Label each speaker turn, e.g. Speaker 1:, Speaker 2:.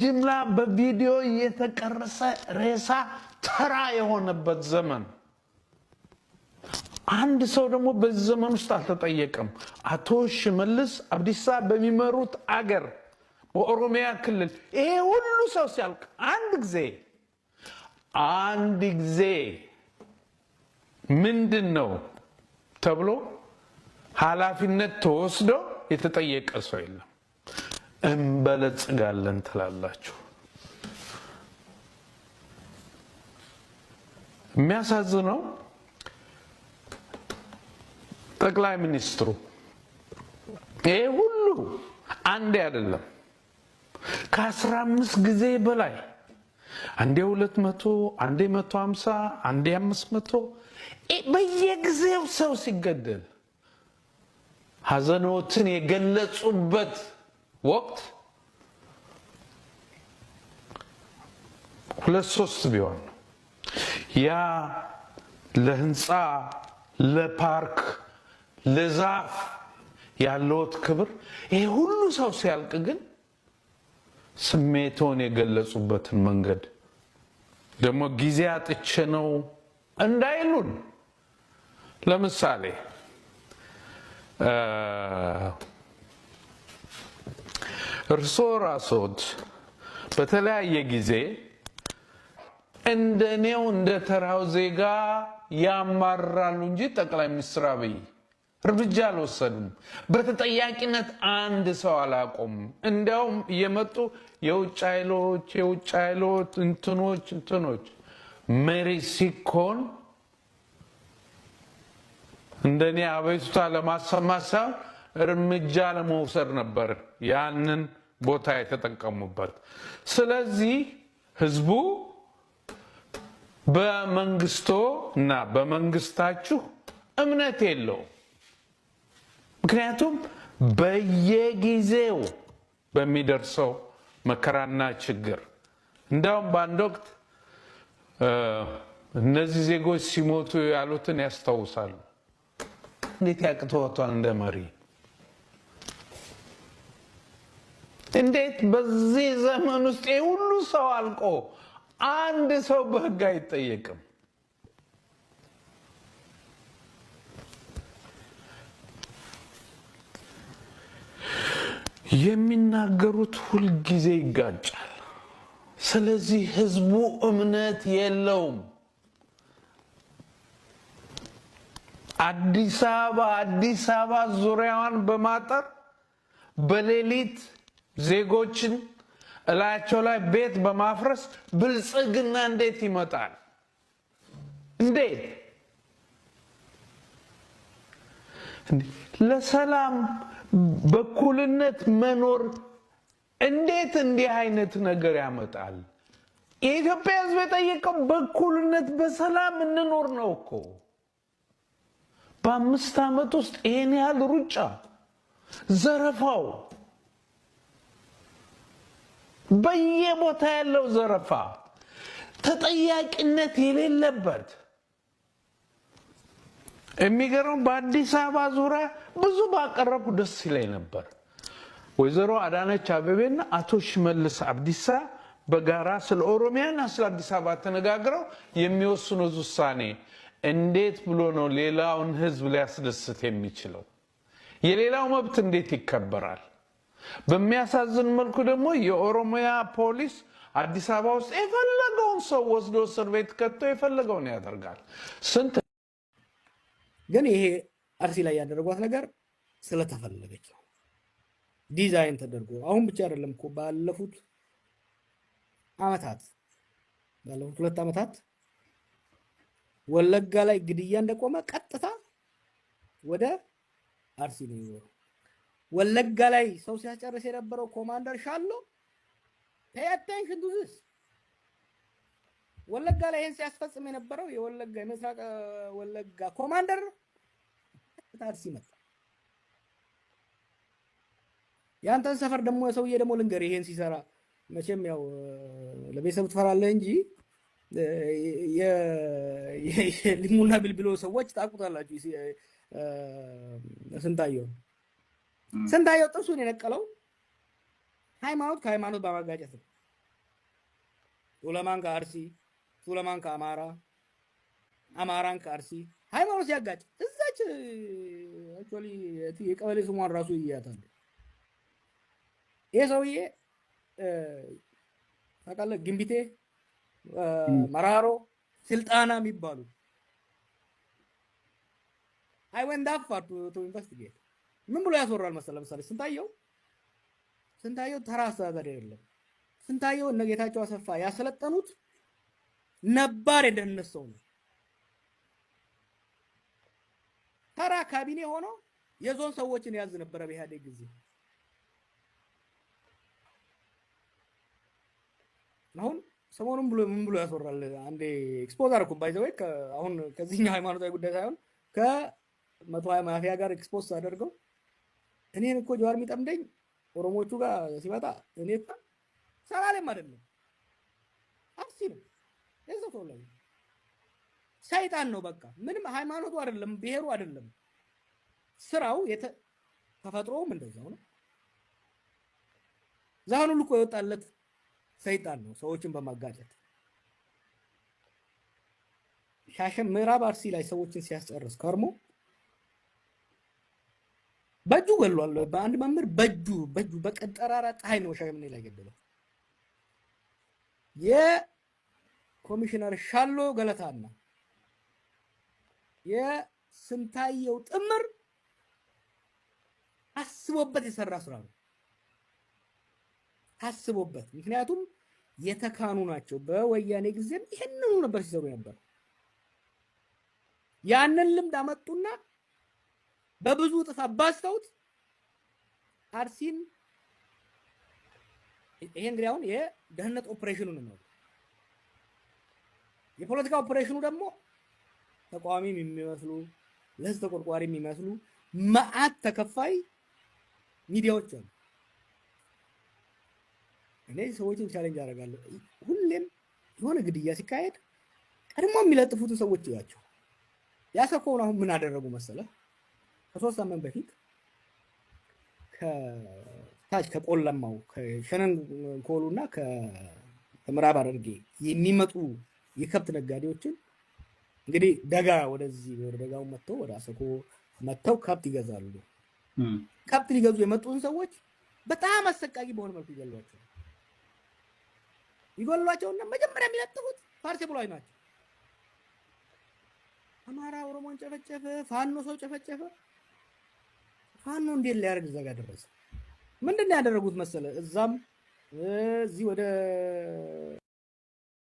Speaker 1: ጅምላ በቪዲዮ የተቀረጸ ሬሳ ተራ የሆነበት ዘመን አንድ ሰው ደግሞ በዚህ ዘመን ውስጥ አልተጠየቀም አቶ ሽመልስ አብዲሳ በሚመሩት አገር በኦሮሚያ ክልል ይሄ ሁሉ ሰው ሲያልቅ አንድ ጊዜ ምንድነው ተብሎ ኃላፊነት ተወስዶ የተጠየቀ ሰው የለም እንበለጽጋለን ትላላችሁ የሚያሳዝነው ጠቅላይ ሚኒስትሩ ይሄ ሁሉ አንዴ አይደለም ከ15 ጊዜ በላይ አንዴ 200 አንዴ 150 አንዴ 500 በየጊዜው ሰው ሲገደል ሐዘኖትን የገለጹበት ወቅት 2-3 ቢሆን ያ ለህንፃ ለፓርክ ለዛፍ ያለውት ክብር ይሄ ሁሉ ሰው ሲያልቅ ግን ስሜቶን የገለጹበትን መንገድ ደግሞ ጊዜ አጥቼ ነው እንዳይሉን ለምሳሌ እርሶ ራስዎት በተለያየ ጊዜ እንደኔው እንደ ተራው ዜጋ ያማራሉ እንጂ ጠቅላይ ሚኒስትር አብይ እርምጃ አልወሰዱም በተጠያቂነት አንድ ሰው አላቆም እንዲያውም እየመጡ የውጭ ኃይሎች እንትኖች መሪ ሲኮን እንደኔ አቤቱታ ለማሰማት ሳይሆን እርምጃ ለመውሰድ ነበር ያንን ቦታ የተጠቀሙበት ስለዚህ ህዝቡ በመንግስቶ እና በመንግስታችሁ እምነት የለው ምክንያቱም በየጊዜው በሚደርሰው መከራና ችግር እንዳውም በአንድ ወቅት እነዚህ ዜጎች ሲሞቱ ያሉትን ያስታውሳሉ እንዴት ያቅተውታል እንደመሪ እንዴት በዚህ ዘመን ውስጥ ሁሉ ሰው አልቆ አንድ ሰው በህግ አይጠየቅም የሚናገሩት ሁሉ ጊዜ ይጋጫል ስለዚህ ህዝቡ እምነት የለውም አዲስ አበባ ዙሪያዋን በማጠር በሌሊት ዜጎችን እላቸው ላይ ቤት በማፍረስ ብልጽግና እንዴት ይመጣል እንዴት ለሰላም በኩልነት መኖር እንዴት እንዲህ አይነት ነገር ያመጣል የኢትዮጵያ ህዝብ የጠየቀው በኩልነት በሰላም እንኖር ነው እኮ በ5 አመት ውስጥ ይሄን ያህል ሩጫ ዘረፋው በየቦታ ያለው ዘረፋ ተጠያቂነት የሌለበት የሚገርም በአዲስ አበባ ዙሪያ ብዙ ባቀረብኩ ደስ ይለኝ ነበር ወይዘሮ አዳነች አቤቤና አቶ ሽመልስ አብዲሳ በጋራ ስለ ኦሮሚያና ስለ አዲስ አበባ ተነጋግረው የሚወስኑት ውሳኔ እንዴት ብሎ ነው ሌላውን ህዝብ ሊያስደስት የሚችለው የሌላው መብት እንዴት ይከበራል በሚያሳዝን መልኩ ደግሞ የኦሮሚያ ፖሊስ አዲስ አበባ ውስጥ የፈለገውን ሰው ወስዶ እስር ቤት ከቶ የፈለገውን ያደርጋል ስንት
Speaker 2: ግን ይሄ አርሲ ላይ ያደረጓት ነገር ስለተፈለገች ነው ዲዛይን ተደርጎ አሁን ብቻ አይደለም እኮ ባለፉት 2 አመታት ወለጋ ላይ ግድያ እንደቆመ ቀጥታ ወደ አርሲ ነው ይወሩ ወለጋ ላይ ሰው ሲያጨርስ የነበረው ኮማንደር ሻሎ pay attention to this ወለጋ ላይ ይሄን ሲያስፈጽም የነበረው የወለጋ የምስራቅ ወለጋ ኮማንደር አርሲ መጣ ያንተን ሰፈር ደግሞ ሰውዬ ደግሞ ልንገር ይሄን ሲሰራ መቼም ያው ለቤተሰብ ትፈራለህ እንጂ የሊሙና ብልብሎ ሰዎች ታቁታላችሁ ስንታየው ጥርሱን የነቀለው ሃይማኖት ከሃይማኖት በማጋጨት ቱለማን ከአርሲ ቱለማን ከአማራ አማራን ከአርሲ ሃይማኖት ሲያጋጭ እዛች አክቹአሊ የቀበሌ ስሟን ራሱ ይያታል። ይሄ ሰውዬ ታውቃለህ፣ ግንቢቴ፣ መራሮ፣ ስልጣና የሚባሉ አይ ወንት ዳት ፋር ቱ ኢንቨስቲጌት ምን ብሎ ያስወራል መሰለህ? ለምሳሌ ስንታየው ተራ አስተዳዳሪ አይደለም። ስንታየው እነ ጌታቸው አሰፋ ያሰለጠኑት ነባር የደህንነት ሰው ነው። ተራ ካቢኔ ሆኖ የዞን ሰዎችን ያዝ ነበረ በኢህአዴግ ጊዜ። አሁን ሰሞኑን ምን ብሎ ያስወራል? አንዴ ኤክስፖዝ አደረኩ ባይ ዘ ወይ አሁን ከዚህኛው ሃይማኖታዊ ጉዳይ ሳይሆን ከ120 ማፊያ ጋር ኤክስፖዝ አደርገው እኔን እኮ ጀዋር የሚጠምደኝ ኦሮሞቹ ጋር ሲመጣ እኔ እኮ ሰላሌም አይደለም አርሲ ነው የዛው ተወላጅ ሰይጣን ነው። በቃ ምንም ሃይማኖቱ አይደለም ብሔሩ አይደለም ስራው ተፈጥሮም እንደዛው ነው። ዛሁን ሁሉ እኮ የወጣለት ሰይጣን ነው ሰዎችን በማጋጨት ሻሸም ምዕራብ አርሲ ላይ ሰዎችን ሲያስጨርስ ከርሞ በእጁ ገሏል። በአንድ መምህር በእጁ በቀጠራራ ፀሐይ ነው ሻሸመኔ ላይ ገደለው። የኮሚሽነር ሻሎ ገለታና የስንታየው ጥምር አስቦበት የሰራ ስራ ነው። አስቦበት፣ ምክንያቱም የተካኑ ናቸው። በወያኔ ጊዜም ይሄንኑ ነበር ሲሰሩ ነበር። ያንን ልምድ አመጡና በብዙ ጥፋ ባስተውት አርሲን ይሄ እንግዲህ አሁን የደህንነት ኦፕሬሽኑ ነው። የፖለቲካ ኦፕሬሽኑ ደግሞ ተቋሚ የሚመስሉ ለህዝብ ተቆርቋሪ የሚመስሉ መዓት ተከፋይ ሚዲያዎች አሉ። እኔ ሰዎችን ቻሌንጅ አደርጋለሁ። ሁሌም የሆነ ግድያ ሲካሄድ ቀድሞ የሚለጥፉት ሰዎች ያቸው ያሰኮውን አሁን ምን አደረጉ መሰለህ? ከ3 ሳምንት በፊት ከታች ከቆለማው ከሸነን ኮሉና ከምዕራብ ሐረርጌ የሚመጡ የከብት ነጋዴዎችን እንግዲህ ደጋ ወደዚህ ወደ ደጋው መጥተው ወደ አሰኮ መጥተው ከብት ይገዛሉ። ከብት ሊገዙ የመጡን ሰዎች በጣም አሰቃቂ በሆነ መልኩ ይገሏቸውና መጀመሪያ የሚለጥፉት ፓርቲ ብሏይ ናቸው። አማራ ኦሮሞን ጨፈጨፈ፣ ፋኖ ሰው ጨፈጨፈ። ፋኖ እንዴት ሊያደርግ እዛ ጋር ደረሰ? ምንድነው ያደረጉት መሰለ? እዛም እዚህ ወደ